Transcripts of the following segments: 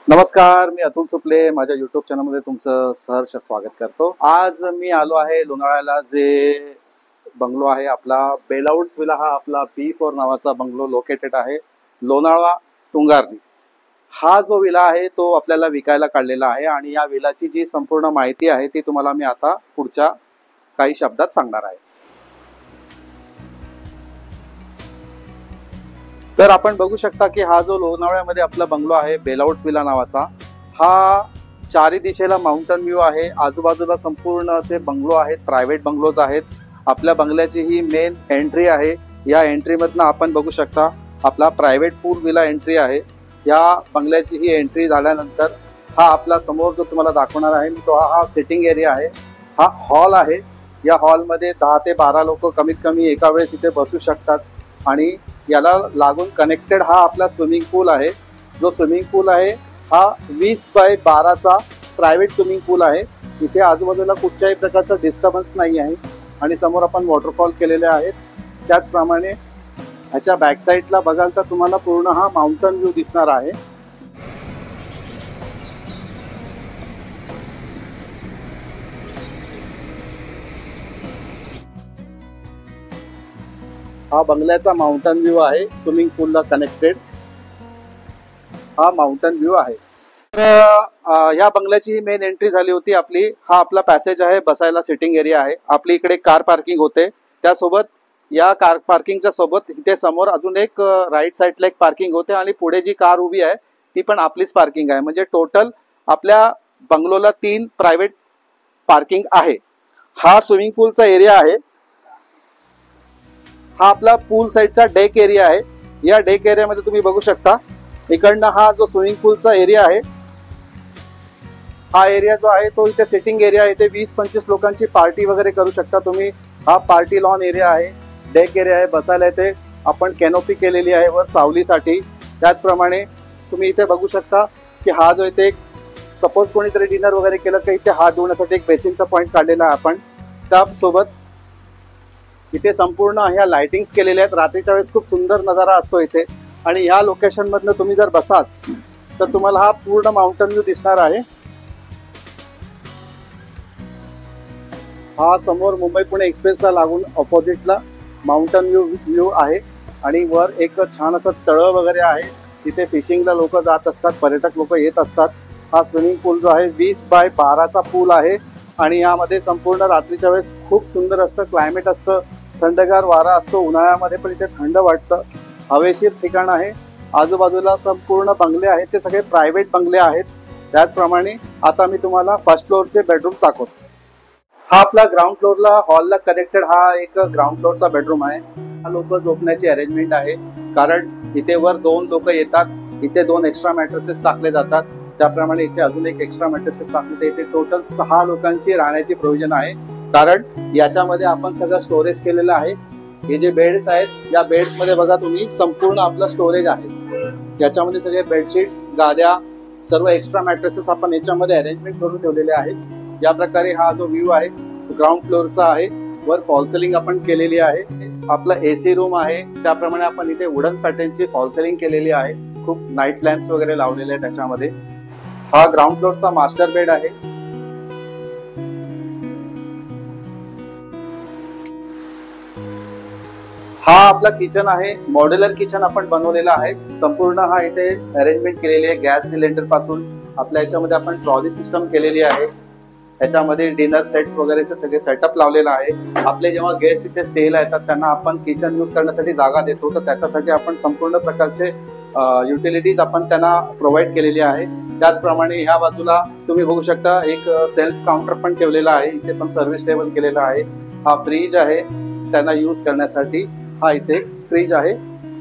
नमस्कार, मी अतुल सुपले माझ्या युट्यूब चॅनलमध्ये तुमचं सहर्ष स्वागत करतो। आज मी आलो आहे लोणावळ्याला। जे बंगलो आहे आपला बेलाउड्स विला, हा आपला B4 नावाचा बंगलो लोकेटेड आहे लोणावळा तुंगारली। हा जो विला आहे तो आपल्याला विकायला काढलेला आहे आणि या विलाची जी संपूर्ण माहिती आहे ती तुम्हाला मी आता पुढच्या काही शब्दात सांगणार आहे। तर आपण बघू शकता की हा जो लोणावळ्यामध्ये आपला बंगलो आहे बेलाउड्स विला नावाचा, हा चारी दिशेला माउंटन व्ह्यू आहे। आजूबाजूला संपूर्ण असे बंगलो आहेत, प्रायव्हेट बंगलोज आहेत। आपल्या बंगल्याची ही मेन एंट्री आहे। या एंट्री मधनं आपण बघू शकता आपला प्रायव्हेट पूल विला एंट्री आहे। या बंगल्याची ही एंट्री झाल्यानंतर हा आपला समोर जो तुम्हाला दाखवणार आहे मी तो हा सिटिंग एरिया आहे। हा हॉल आहे। या हॉलमध्ये 10 ते 12 लोक कमीत कमी एका वेळेस इथे बसू शकतात आणि याला लागून कनेक्टेड हा आपला स्विमिंग पूल आहे। जो स्विमिंग पूल आहे हा 20x12चा प्रायव्हेट स्विमिंग पूल आहे। इथे आजूबाजूला कुठल्याही प्रकारचा डिस्टर्बन्स नाही आहे आणि समोर आपण वॉटरफॉल केलेले आहेत। त्याचप्रमाणे ह्याच्या बॅक साईडला बघाल तर तुम्हाला पूर्ण हा माउंटन व्ह्यू दिसणार आहे। हा बंगल्याचा माउंटन व्ह्यू आहे, स्विमिंग पूलला कनेक्टेड हा माउंटन व्ह्यू आहे। तर या बंगल्याची ही मेन एंट्री झाली होती आपली। हा आपला पॅसेज आहे, बसायला सिटिंग एरिया आहे। आपली इकडे कार पार्किंग होते, त्यासोबत या कार पार्किंगच्या सोबत इथे समोर अजून एक राईट साईडला एक पार्किंग होते आणि पुढे जी कार उभी आहे ती पण आपलीच पार्किंग आहे। म्हणजे टोटल आपल्या बंगलोला 3 प्रायव्हेट पार्किंग आहे। हा स्विमिंग पूलचा एरिया आहे। हा आपला पूल साइडचा डेक एरिया आहे। या डेक एरियामध्ये तुम्ही बघू शकता इकडनं हा जो स्विमिंग पूलचा एरिया आहे, हा एरिया जो आहे तो इथे सिटिंग एरिया आहे। इथे 20-25 लोकांची पार्टी वगैरे करू शकता तुम्ही। हा पार्टी लॉन एरिया आहे, डेक एरिया आहे, बसायला इथे आपण कॅनोपी केलेली आहे वर सावलीसाठी। त्याचप्रमाणे तुम्ही इथे बघू शकता की हा जो इथे सपोज कोणीतरी डिनर वगैरे केलं तर इथे हात धुण्यासाठी एक बेसिनचा पॉईंट काढलेला आहे आपण। त्यासोबत इथे संपूर्ण ह्या लाइटिंग्स केलेल्या आहेत। रात्रीच्या वेळेस खूप सुंदर नजारा असतो इथे आणि ह्या लोकेशन मधनं तुम्ही जर बसाल तर तुम्हाला हा पूर्ण माउंटन व्ह्यू दिसणार आहे। हा समोर मुंबई पुणे एक्सप्रेसला लागून ऑपोजिटला माउंटन व्ह्यू आहे आणि वर एक छान असं तळं वगैरे आहे। तिथे फिशिंगला लोक जात असतात, पर्यटक लोक येत असतात। हा स्विमिंग पूल जो आहे 20x12चा पूल आहे आणि यामध्ये संपूर्ण रात्रीच्या वेळेस खूप सुंदर असं क्लायमेट असतं, थंडगार वारा असतो। उन्हाळ्यामध्ये पण इथे थंड वाटतं, हवेशीर ठिकाण आहे। आजूबाजूला संपूर्ण बंगले आहेत, ते सगळे प्रायव्हेट बंगले आहेत। त्याचप्रमाणे आता मी तुम्हाला फर्स्ट फ्लोअरचे बेडरूम दाखवतो। हा आपला ग्राउंड फ्लोअरला हॉलला कनेक्टेड हा एक ग्राउंड फ्लोअरचा बेडरूम आहे। हा लोक झोपण्याची अरेंजमेंट आहे, कारण इथे वर 2 लोक येतात। इथे 2 एक्स्ट्रा मॅट्रेसेस टाकले जातात, त्याप्रमाणे इथे अजून एक एक्स्ट्रा मॅट्रेसेस टाकले तर इथे टोटल 6 लोकांची राहण्याची प्रोव्हिजन आहे। कारण याच्यामध्ये आपण सगळं स्टोरेज केलेलं आहे। हे जे बेड्स आहेत या बेड्स मध्ये बघा तुम्ही संपूर्ण आपलं स्टोरेज आहे। याच्यामध्ये सगळे बेडशीट्स, गाद्या, सर्व एक्स्ट्रा मॅट्रेसेस आपण याच्यामध्ये अरेंजमेंट करून ठेवलेले आहेत। या प्रकारे हा जो व्ह्यू आहे ग्राउंड फ्लोअरचा आहे। वर फॉल सिलिंग आपण केलेली आहे। आपला AC रूम आहे, त्याप्रमाणे आपण इथे वुडन पॅटर्नची फॉल सिलिंग केलेली आहे। खूप नाईट लॅम्प्स वगैरे लावलेले आहेत त्याच्यामध्ये। हा ग्राउंड फ्लोअरचा मास्टर बेड आहे। हा आपला किचन आहे, मॉड्युलर किचन आपण बनवलेला आहे। संपूर्ण हा इथे अरेंजमेंट केलेली आहे। गॅस सिलेंडर पासून आपल्या याच्यामध्ये आपण ट्रॉली सिस्टम केलेली आहे। याच्यामध्ये डिनर सेट्स वगैरेचे सगळे सेटअप लावलेला आहे। आपले जेव्हा गेस्ट इथे स्टेला येतात त्यांना आपण किचन यूज करण्यासाठी जागा देतो, तर त्याच्यासाठी आपण संपूर्ण प्रकारचे युटिलिटीज आपण त्यांना प्रोव्हाइड केलेली आहे। त्याचप्रमाणे ह्या बाजूला तुम्ही बघू शकता एक सेल्फ काउंटर पण ठेवलेला आहे, इथे पण सर्व्हिस टेबल केलेला आहे। हा फ्रीज आहे त्यांना यूज करण्यासाठी, हा इथे फ्रीज आहे।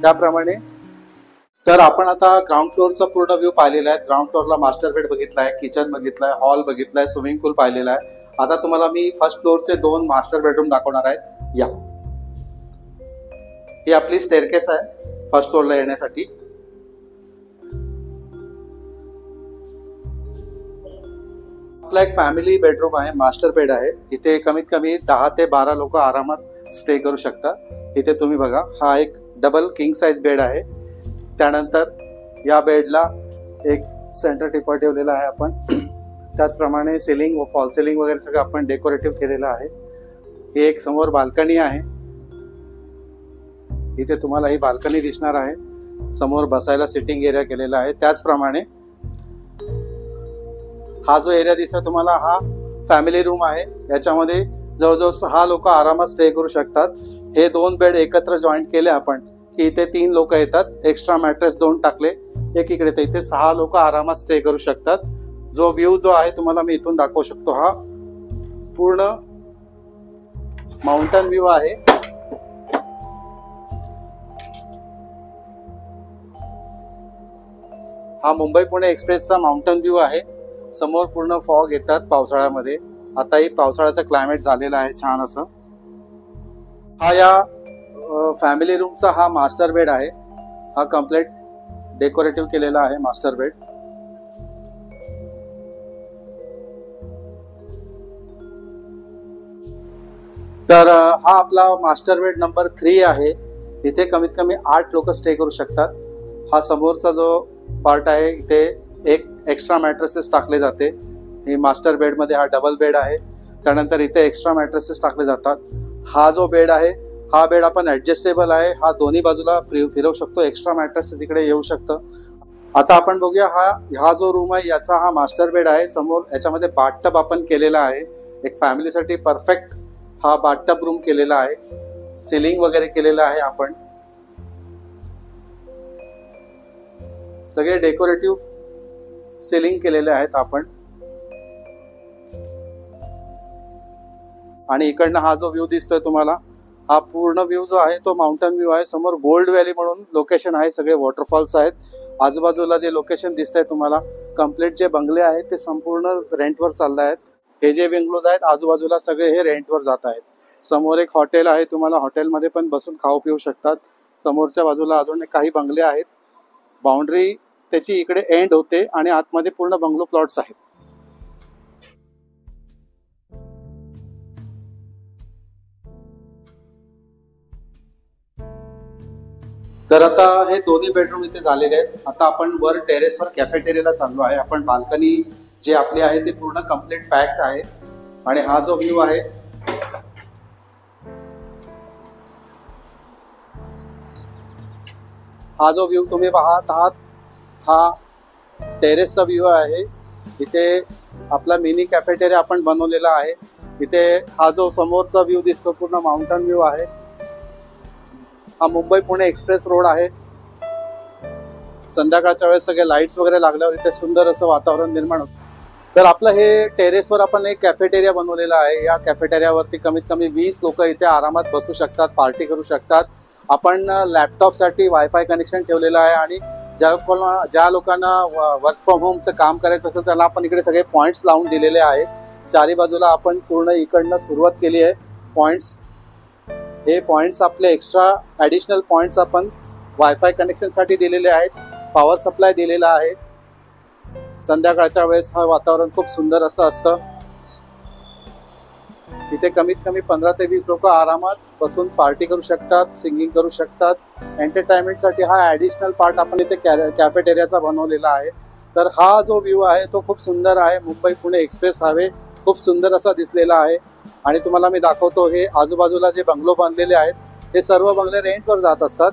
त्याप्रमाणे तर आपण आता ग्राउंड फ्लोअरचा पूर्ण व्ह्यू पाहिलेला आहे। ग्राउंड फ्लोअरला मास्टर बेड बघितलाय, किचन बघितलाय, हॉल बघितलाय, स्विमिंग पूल पाहिलेला आहे। आता तुम्हाला मी फर्स्ट फ्लोअरचे 2 मास्टर बेडरूम दाखवणार आहेत। या ही आपली स्टेअरकेस आहे फर्स्ट फ्लोअरला येण्यासाठी। आपला एक फॅमिली बेडरूम आहे, मास्टर बेड आहे। इथे कमीत कमी 10 ते 12 लोक आरामात स्टे करू शकता। इथे तुम्ही बघा हा एक डबल किंग साइज बेड आहे। त्यानंतर या बेडला एक सेंटर टिपा ठेवलेला आहे आपण. त्याचप्रमाणे सिलिंग व फॉल सिलिंग वगैरे सगळं आपण डेकोरेटिव्ह केलेलं आहे. ही एक समोर बाल्कनी आहे. इथे तुम्हाला ही बाल्कनी दिसणार आहे. समोर बसायला सिटिंग एरिया केलेला आहे. त्याचप्रमाणे हा जो एरिया दिसतोय तुम्हाला हा फॅमिली रूम आहे. याच्यामध्ये जवळजवळ 6 लोक आरामात स्टे करू शकतात. हे 2 बेड एकत्र जॉईंट केले आपण की इथे 3 लोक येतात. एक्स्ट्रा मॅट्रेस 2 टाकले एक इकडे, तर इथे 6 लोक आरामात स्टे करू शकतात. जो व्ह्यू जो आहे तुम्हाला मी इथून दाखवू शकतो. हा पूर्ण माउंटन व्ह्यू आहे. हा मुंबई पुणे एक्सप्रेसचा माउंटन व्ह्यू आहे. समोर पूर्ण फॉग येतात पावसाळ्यामध्ये. आताही पावसाळ्याचं क्लायमेट झालेलं आहे छान असं. हा या फॅमिली रूमचा हा मास्टर बेड आहे. हा कम्प्लीट डेकोरेटिव्ह केलेला आहे मास्टर बेड. तर हा आपला मास्टर बेड नंबर 3 आहे. इथे कमीत कमी 8 लोक स्टे करू शकतात. हा समोरचा जो पार्ट आहे इथे एक एक्स्ट्रा मॅट्रेसेस टाकले जाते. ही मास्टर बेड मध्ये हा डबल बेड आहे. त्यानंतर इथे एक्स्ट्रा मॅट्रेसेस टाकले जातात. हा जो बेड आहे हा बेड आपण ऍडजस्टेबल आहे. हा दोन्ही बाजूला फिरवू शकतो. एक्स्ट्रा मॅट्रेसेस इकडे येऊ शकतं. आता आपण बघूया हा जो रूम आहे याचा हा मास्टर बेड आहे. समोर याच्यामध्ये बाथटब आपण केलेला आहे. एक फॅमिलीसाठी परफेक्ट हा बाथटब रूम केलेला आहे. सिलिंग वगैरे केलेलं आहे आपण. सगळे डेकोरेटिव्ह सिलिंग केलेले आहेत आपण. आणि इकडनं हा जो व्ह्यू दिसतोय तुम्हाला हा पूर्ण व्ह्यू जो आहे तो माउंटन व्ह्यू आहे. समोर गोल्ड व्हॅली म्हणून लोकेशन आहे. सगळे वॉटरफॉल्स आहेत. आजूबाजूला जे लोकेशन दिसतंय तुम्हाला कम्प्लीट जे बंगले आहेत ते संपूर्ण रेंटवर चालले आहेत. हे जे बंगलोज आहेत आजूबाजूला सगळे हे रेंटवर जात आहेत. समोर एक हॉटेल आहे. तुम्हाला हॉटेलमध्ये पण बसून खाऊ पिऊ शकतात. समोरच्या बाजूला अजून काही बंगले आहेत. बाउंड्री त्याची इकडे एंड होते आणि आतमध्ये पूर्ण बंगलो प्लॉट्स आहेत. तर आता हे दोन्ही बेडरूम इथे झालेले आहेत. आता आपण वर टेरेसवर कॅफेटेरियाला चाललो आहे. आपण बाल्कनी जे आपली आहे ते पूर्ण कम्प्लीट पॅक आहे. आणि हा जो व्ह्यू आहे हा जो व्ह्यू तुम्ही पाहत आहात हा टेरेसचा व्ह्यू आहे. इथे आपला मिनी कॅफेटेरिया आपण बनवलेला आहे. इथे हा जो समोरचा व्ह्यू दिसतो पूर्ण माउंटन व्ह्यू आहे. हा मुंबई पुणे एक्सप्रेस रोड आहे. संध्याकाळच्या वेळेस सगळे लाईट्स वगैरे लागल्यावर इथे सुंदर असं वातावरण निर्माण होतं. तर आपलं हे टेरेसवर आपण एक कॅफेटेरिया बनवलेला आहे. या कॅफेटेरियावरती कमीत कमी 20 लोक इथे आरामात बसू शकतात, पार्टी करू शकतात. आपण लॅपटॉपसाठी वायफाय कनेक्शन ठेवलेलं आहे. आणि ज्या लोकांना वर्क फ्रॉम होमचं काम करायचं असेल त्याला आपण इकडे सगळे पॉइंट्स लावून दिलेले आहेत. चारी बाजूला आपण पूर्ण इकडनं सुरुवात केली आहे. पॉइंट्स हे पॉइंट्स आपले एक्स्ट्रा ॲडिशनल पॉइंट्स आपण वायफाय कनेक्शनसाठी दिलेले आहेत. पॉवर सप्लाय दिलेला आहे. संध्याकाळच्या वेळेस हा वातावरण खूप सुंदर असं असतं. इथे कमीत कमी 15 ते 20 लोक आरामात बसून पार्टी करू शकतात, सिंगिंग करू शकतात. एंटरटेनमेंटसाठी हा ॲडिशनल पार्ट आपण इथे कॅफेटेरियाचा बनवलेला आहे. तर हा जो व्ह्यू आहे तो खूप सुंदर आहे. मुंबई पुणे एक्सप्रेस हायवे खूप सुंदर असा दिसलेला आहे. आणि तुम्हाला मी दाखवतो हे आजूबाजूला जे बंगलो बांधलेले आहेत हे सर्व बंगले रेंटवर जात असतात.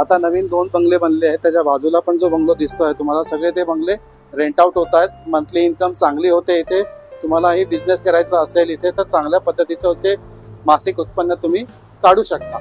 आता नवीन 2 बंगले बनले आहेत. त्याच्या बाजूला पण जो बंगलो दिसतोय तुम्हाला सगळे ते बंगले रेंट आउट होत आहेत. मंथली इन्कम चांगली होते. इथे तुम्हाला ही बिझनेस करायचा असेल इथे तर चांगल्या पद्धतीचं होते मासिक उत्पन्न तुम्ही काढू शकता.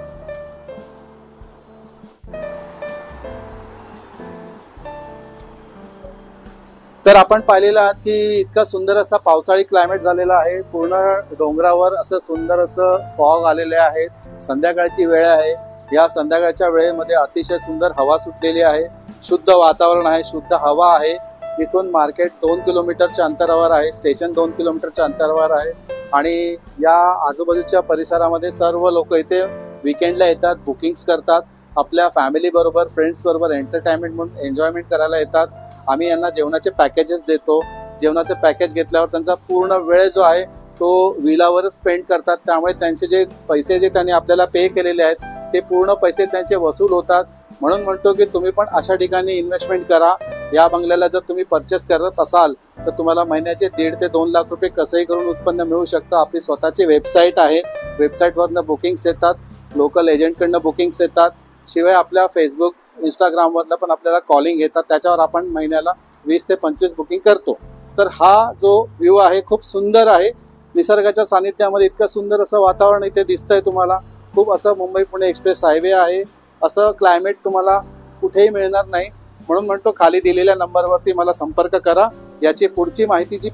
तर आपण पाहिलेलं आहात की इतका सुंदर असा पावसाळी क्लायमेट झालेला आहे. पूर्ण डोंगरावर असं सुंदर असं फॉग आलेले आहेत. संध्याकाळची वेळ आहे. या संध्याकाळच्या वेळेमध्ये अतिशय सुंदर हवा सुटलेली आहे. शुद्ध वातावरण आहे, शुद्ध हवा आहे. इथून मार्केट 2 किलोमीटरच्या अंतरावर आहे. स्टेशन 2 किलोमीटरच्या अंतरावर आहे. आणि या आजूबाजूच्या परिसरामध्ये सर्व लोक इथे विकेंडला येतात, बुकिंग्स करतात. आपल्या फॅमिली बरोबर, फ्रेंड्स बरोबर एंटरटेनमेंट म्हणून एन्जॉयमेंट करायला येतात. आम्ही यांना जेवणाचे पॅकेजेस देतो. जेवणाचे पॅकेज घेतल्यावर त्यांचा पूर्ण वेळ जो आहे तो विलावरच स्पेंड करतात. त्यामुळे त्यांचे जे पैसे जे त्यांनी आपल्याला पे केलेले आहेत ते पूर्ण पैसे त्यांचे वसूल होतात. म्हणून म्हणतो की तुम्ही पण अशा ठिकाणी इन्व्हेस्टमेंट करा. या बंगल्याला जर तुम्ही परचेस करत असाल तर तुम्हाला महिन्याचे 1.5 ते 2 लाख रुपये कसंही करून उत्पन्न मिळू शकतं. आपली स्वतःची वेबसाईट आहे, वेबसाईटवरनं बुकिंग्स येतात, लोकल एजंटकडनं बुकिंग्स येतात, शिवाय आपल्या फेसबुक इंस्टाग्रामवरनं पण आपल्याला कॉलिंग येतात. त्याच्यावर आपण महिन्याला 20 ते 25 बुकिंग करतो. तर हा जो व्ह्यू आहे खूप सुंदर आहे. निसर्गाच्या सानिध्यामध्ये इतकं सुंदर असं वातावरण इथे दिसतंय तुम्हाला. खूप असं मुंबई पुणे एक्सप्रेस हायवे आहे, असं क्लायमेट तुम्हाला कुठेही मिळणार नाही. म्हणून म्हणतो खाली दिलेल्या नंबरवरती मला संपर्क करा. याची पुढची माहिती जी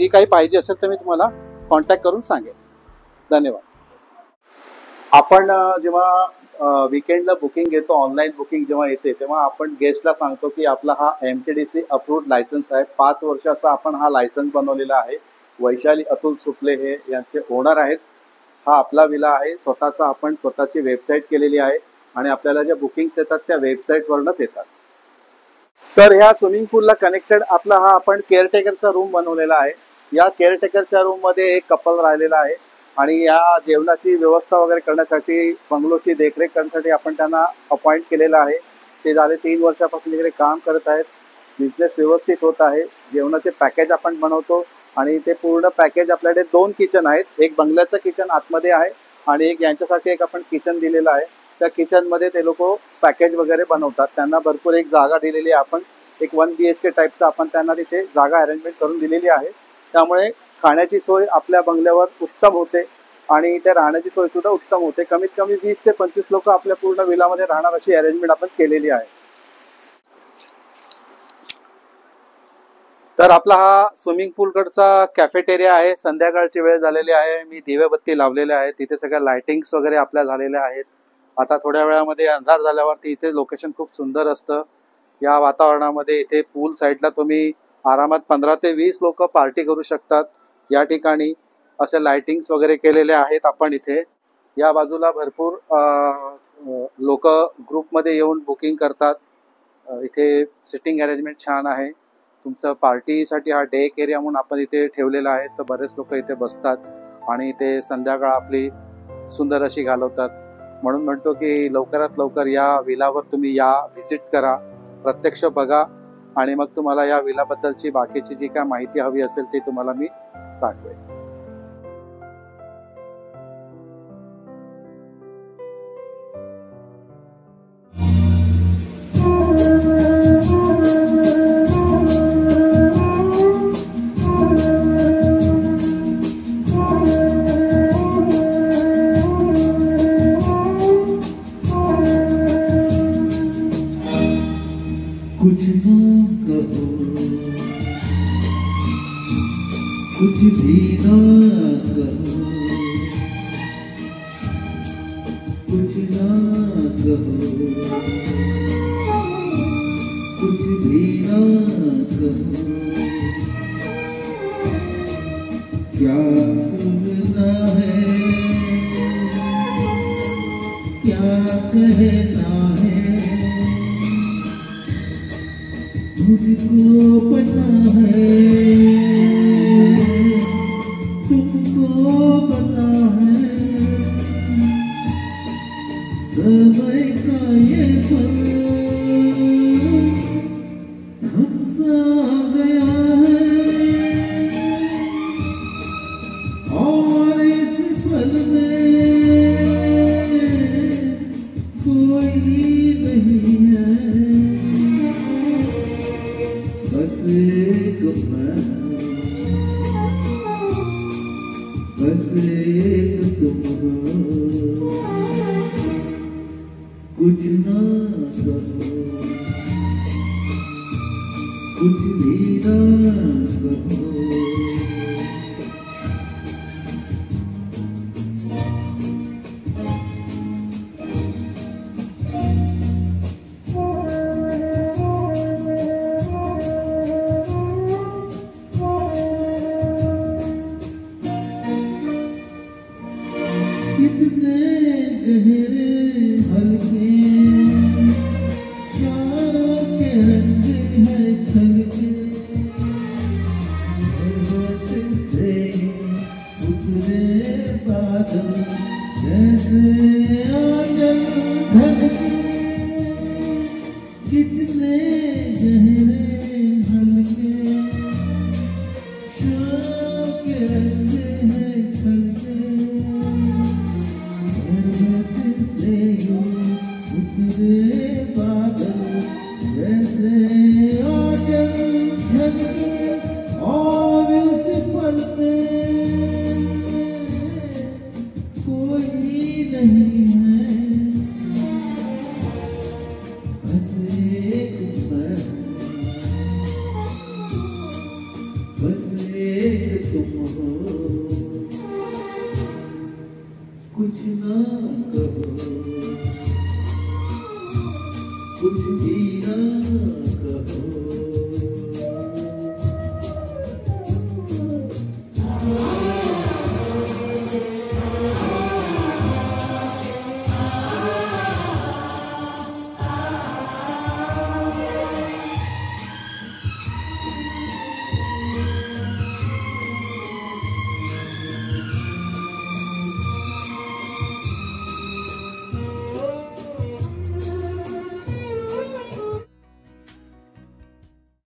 काही पाहिजे असेल तर मी तुम्हाला कॉन्टॅक्ट करून सांगेन. धन्यवाद. आपण जेव्हा वीकेंडला बुकिंग घेतो, ऑनलाईन बुकिंग जेव्हा येते तेव्हा आपण गेस्टला सांगतो की आपला हा MTDC अप्रूव्ड लायसन्स आहे. 5 वर्षाचा आपण हा लायसन्स बनवलेला आहे. वैशाली अतुल सुपले हे यांचे ओनर आहेत. हा आपला विला आहे स्वतःचा. आपण स्वतःची वेबसाईट केलेली आहे आणि आपल्याला ज्या बुकिंग्स येतात त्या वेबसाईटवरनंच येतात. तर ह्या स्विमिंग पूलला कनेक्टेड आपला हा आपण केअरटेकरचा रूम बनवलेला आहे. या केअरटेकरच्या रूममध्ये एक कपल राहिलेला आहे आणि या जेवणाची व्यवस्था वगैरे करण्यासाठी, बंगलोची देखरेख करण्यासाठी आपण त्यांना अपॉइंट केलेलं आहे. ते झाले 3 वर्षापासून इकडे काम करत आहेत. बिझनेस व्यवस्थित होत आहे. जेवणाचे पॅकेज आपण बनवतो आणि ते पूर्ण पॅकेज आपल्याकडे 2 किचन आहेत. एक बंगल्याचं किचन आतमध्ये आहे आणि एक यांच्यासाठी एक आपण किचन दिलेलं आहे. त्या किचनमध्ये ते लोक पॅकेज वगैरे बनवतात. त्यांना भरपूर एक जागा दिलेली आहे. आपण एक 1 BHK टाईपचं आपण त्यांना तिथे जागा अरेंजमेंट करून दिलेली आहे. त्यामुळे खाण्याची सोय आपल्या बंगल्यावर उत्तम होते आणि त्या राहण्याची सोय सुद्धा उत्तम होते. कमीत कमी 20 ते 25 लोक आपल्या पूर्ण विलामध्ये राहणार अशी अरेंजमेंट आपण केलेली आहे. तर आपला हा स्विमिंग पूलकडचा कॅफेटेरिया आहे. संध्याकाळची वेळ झालेली आहे. मी दिवेबत्ती लावलेले आहेत. तिथे सगळ्या लाइटिंग्स वगैरे आपल्या झालेल्या आहेत. आता थोड्या वेळामध्ये अंधार झाल्यावरती इथे लोकेशन खूप सुंदर असतं. या वातावरणामध्ये इथे पूल साईडला तुम्ही आरामात 15 ते 20 लोक पार्टी करू शकतात. या ठिकाणी असे लाइटिंग्स वगैरे केलेले आहेत. आपण इथे या बाजूला भरपूर लोक ग्रुपमध्ये येऊन बुकिंग करतात. इथे सिटिंग अरेंजमेंट छान आहे. तुमचं पार्टीसाठी हा डे एरिया म्हणून आपण इथे ठेवलेला आहे. तर बरेच लोक इथे बसतात आणि इथे संध्याकाळ आपली सुंदर अशी घालवतात. म्हणून म्हणतो की लवकरात लवकर या विलावर तुम्ही या, व्हिजिट करा, प्रत्यक्ष बघा आणि मग तुम्हाला या विलाबद्दलची बाकीची जी काय माहिती हवी असेल ती तुम्हाला मी दाखवेन. कुछ भी ना कहो, कुछ ना कहो, कुछ भी ना कहो, क्या सुनना है, क्या कहना है, मुझको पता है, तुमको पता है, समय का ये पल हमसा गया है और इस पल में कोई नहीं है, बस एक मैं, बस एक तुम हो, कुछ ना कहो, कुछ भी ना कहो। कितने गहरे हल्के चारों के रंग है छलके, से उतरे बादल जैसे आंचल ढलके, कितने गहरे नहीं है, बस एक पल, बस एक तुम हो, कुछ ना